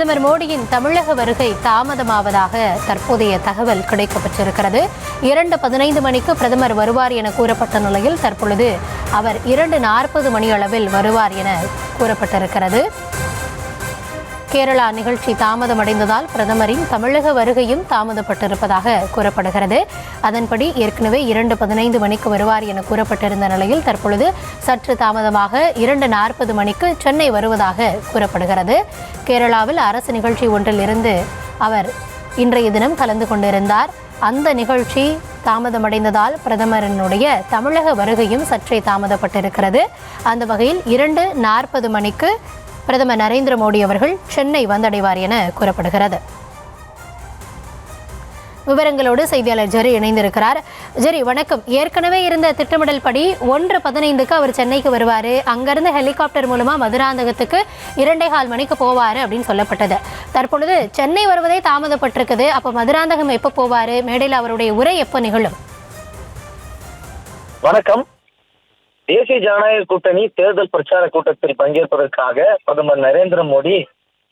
பிரதமர் மோடியின் தமிழக வருகை தாமதமாவதாக தற்போதைய தகவல் கிடைக்கப்பட்டிருக்கிறது. 2:15 மணிக்கு பிரதமர் வருவார் என கூறப்பட்ட நிலையில் தற்பொழுது அவர் 2:40 மணி அளவில் வருவார் என கூறப்பட்டிருக்கிறது. கேரளா நிகழ்ச்சி தாமதமடைந்ததால் பிரதமரின் தமிழக வருகையும் தாமதப்பட்டிருப்பதாக கூறப்படுகிறது. அதன்படி ஏற்கனவே 2:15 மணிக்கு வருவார் என கூறப்பட்டிருந்த நிலையில் தற்பொழுது சற்று தாமதமாக 2:40 மணிக்கு சென்னை வருவதாக கூறப்படுகிறது. கேரளாவில் அரசு நிகழ்ச்சி ஒன்றில் இருந்து அவர் இன்றைய தினம் கலந்து கொண்டிருந்தார். அந்த நிகழ்ச்சி தாமதமடைந்ததால் பிரதமரினுடைய தமிழக வருகையும் சற்றே தாமதப்பட்டிருக்கிறது. அந்த வகையில் 2:40 மணிக்கு பிரதமர் நரேந்திர மோடி அவர்கள் சென்னை வந்தடைவார் என கூறப்படுகிறது. விவரங்களோடு செய்தியாளர் ஜெரி இணைந்திருக்கிறார். ஜெரி, வணக்கம். ஏற்கனவே இருந்த திட்டமிடல் படி 1:15க்கு அவர் சென்னைக்கு வருவார், அங்கிருந்து ஹெலிகாப்டர் மூலமா மதுராந்தகத்துக்கு 2:15 மணிக்கு போவார் அப்படின்னு சொல்லப்பட்டது. தற்பொழுது சென்னை வருவதே தாமதப்பட்டிருக்குது. அப்போ மதுராந்தகம் எப்போ போவார்? மேடையில் அவருடைய உரை எப்போ நிகழும்? வணக்கம். தேசிய ஜனநாயக கூட்டணி தேர்தல் பிரச்சார கூட்டத்தில் பங்கேற்பதற்காக பிரதமர் நரேந்திர மோடி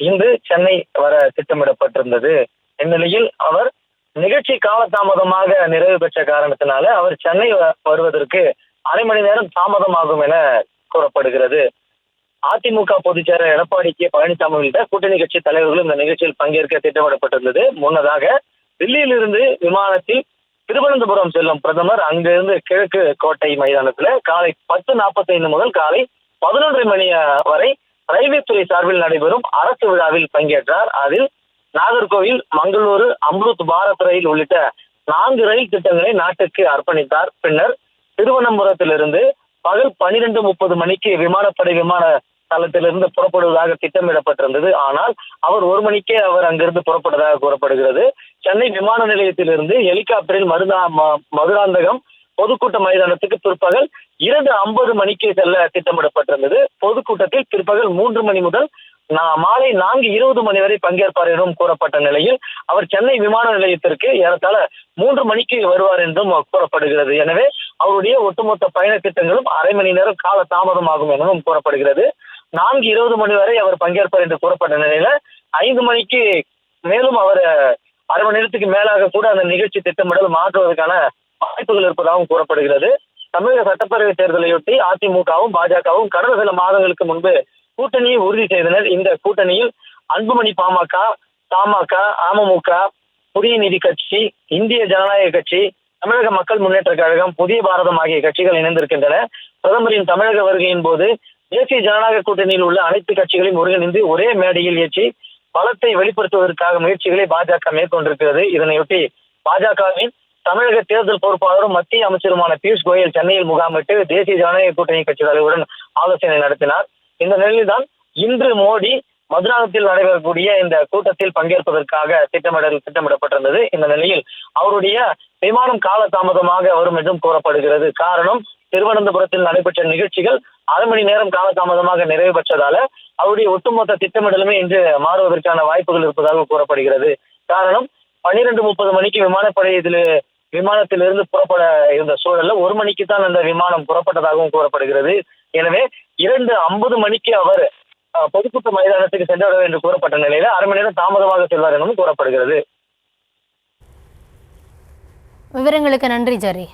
இன்று சென்னை வர திட்டமிடப்பட்டிருந்தது. இந்நிலையில் அவர் நிகழ்ச்சி காலதாமதமாக நிறைவு பெற்ற காரணத்தினால அவர் சென்னை வருவதற்கு அரை மணி நேரம் தாமதமாகும் என கூறப்படுகிறது. அதிமுக பொதுச் செயலர் எடப்பாடி கே பழனிசாமி உள்ளிட்ட கூட்டணி கட்சி தலைவர்களும் இந்த நிகழ்ச்சியில் பங்கேற்க திட்டமிடப்பட்டிருந்தது. முன்னதாக தில்லியிலிருந்து விமானத்தில் திருவனந்தபுரம் செல்லும் பிரதமர் அங்கிருந்து கிழக்கு கோட்டை மைதானத்துல காலை 10:45 முதல் காலை 11:30 மணி வரை ரயில்வே துறை சார்பில் நடைபெறும் அரசு விழாவில் பங்கேற்றார். அதில் நாகர்கோவில், மங்களூரு, அம்ருத் பாரத் ரயில் உள்ளிட்ட 4 ரயில் திட்டங்களை நாட்டுக்கு அர்ப்பணித்தார். பின்னர் திருவனந்தபுரத்திலிருந்து பகல் 12:30 மணிக்கு விமானப்படை விமான தளத்திலிருந்து புறப்படுவதாக திட்டமிடப்பட்டிருந்தது. ஆனால் அவர் 1 மணிக்கே அவர் அங்கிருந்து புறப்பட்டதாக கூறப்படுகிறது. சென்னை விமான நிலையத்திலிருந்து ஹெலிகாப்டரில் மதுராந்தகம் பொதுக்கூட்ட மைதானத்துக்கு பிற்பகல் 2:50 மணிக்கு செல்ல திட்டமிடப்பட்டிருந்தது. பொதுக்கூட்டத்தில் பிற்பகல் 3 மணி முதல் மாலை 4:20 மணி வரை பங்கேற்பார் எனவும் கூறப்பட்ட நிலையில் அவர் சென்னை விமான நிலையத்திற்கு ஏறத்தாழ 3 மணிக்கு வருவார் என்றும் கூறப்படுகிறது. எனவே அவருடைய ஒட்டுமொத்த பயண திட்டங்களும் அரை மணி நேரம் கால தாமதமாகும் எனவும் கூறப்படுகிறது. 4:20 மணி வரை அவர் பங்கேற்பார் என்று கூறப்பட்ட நிலையில 5 மணிக்கு மேலும் அவர் அரை மணி நேரத்துக்கு மேலாக கூட அந்த நிகழ்ச்சி திட்டமிடல் மாற்றுவதற்கான வாய்ப்புகள் இருப்பதாகவும் கூறப்படுகிறது. தமிழக சட்டப்பேரவை தேர்தலையொட்டி அதிமுகவும் பாஜகவும் கடந்த சில மாதங்களுக்கு முன்பு கூட்டணியை உறுதி செய்தனர். இந்த கூட்டணியில் அன்புமணி பாமக, தமாக, அமமுக, புதிய நீதி கட்சி, இந்திய ஜனநாயக கட்சி, தமிழக மக்கள் முன்னேற்ற கழகம், புதிய பாரதம் ஆகிய கட்சிகள் இணைந்திருக்கின்றன. பிரதமரின் தமிழக வருகையின் போது தேசிய ஜனநாயக கூட்டணியில் உள்ள அனைத்து கட்சிகளையும் ஒருங்கிணைந்து ஒரே மேடையில் ஏற்றி பலத்தை வெளிப்படுத்துவதற்காக முயற்சிகளை பாஜக மேற்கொண்டிருக்கிறது. இதனையொட்டி பாஜகவின் தமிழக தேர்தல் பொறுப்பாளரும் மத்திய அமைச்சருமான பியூஷ் கோயல் சென்னையில் முகாமிட்டு தேசிய ஜனநாயக கூட்டணி கட்சி தலைவருடன் ஆலோசனை நடத்தினார். இந்த நிலையில்தான் இன்று மோடி மதுராந்தகத்தில் நடைபெறக்கூடிய இந்த கூட்டத்தில் பங்கேற்பதற்காக திட்டமிடப்பட்டிருந்தது. இந்த நிலையில் அவருடைய விமானம் கால தாமதமாக வரும் என்றும் கூறப்படுகிறது. காரணம், திருவனந்தபுரத்தில் நடைபெற்ற நிகழ்ச்சிகள் அரை மணி நேரம் காலதாமதமாக நிறைவு பெற்றதால அவருடைய ஒட்டுமொத்த திட்டமிடலுமே இன்று மாறுவதற்கான வாய்ப்புகள் இருப்பதாக கூறப்படுகிறது. காரணம், 12:30 மணிக்கு விமானத்திலிருந்து புறப்பட இருந்த சூழல்ல 1 மணிக்கு தான் அந்த விமானம் புறப்பட்டதாகவும் கூறப்படுகிறது. எனவே 2:50 மணிக்கு அவர் பொதுக்கூட்ட மைதானத்துக்கு சென்றவிட என்று கூறப்பட்ட நிலையில அரை மணி நேரம் தாமதமாக செல்வார் எனவும் கூறப்படுகிறது. விவரங்களுக்கு நன்றி ஜெரி.